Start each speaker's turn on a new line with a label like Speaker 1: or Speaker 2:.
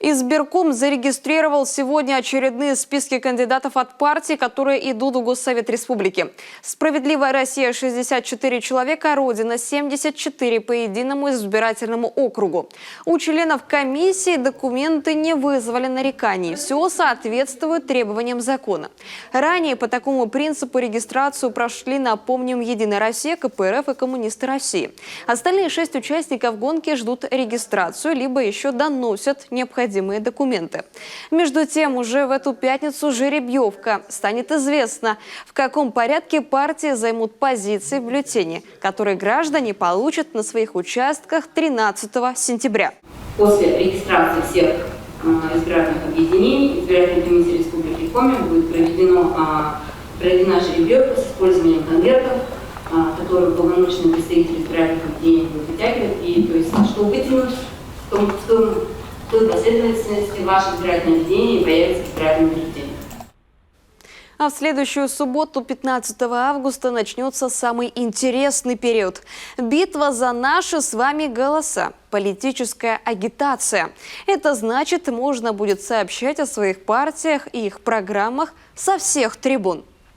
Speaker 1: Избирком зарегистрировал сегодня очередные списки кандидатов от партий, которые идут в Госсовет Республики. «Справедливая Россия» – 64 человека, «Родина» – 74 по единому избирательному округу. У членов комиссии документы не вызвали нареканий. Все соответствует требованиям закона. Ранее по такому принципу регистрацию прошли, напомним, «Единая Россия», КПРФ и «Коммунисты России». Остальные 6 участников гонки ждут регистрацию, либо еще доносят необходимые документы. Между тем, уже в эту пятницу жеребьевка. Станет известно, в каком порядке партии займут позиции в бюллетене, которые граждане получат на своих участках 13 сентября.
Speaker 2: После регистрации всех избирательных объединений избирательной комиссии Республики Коми будет проведена жеребьевка с использованием конвертов, которые полномочный представитель избирательных объединений будет вытягивать, и то есть, что вытянуть в той последовательности ваше избирательное объединение появится в избирательном бюллетене.
Speaker 1: А в следующую субботу, 15 августа, начнется самый интересный период. Битва за наши с вами голоса. Политическая агитация. Это значит, можно будет сообщать о своих партиях и их программах со всех трибун.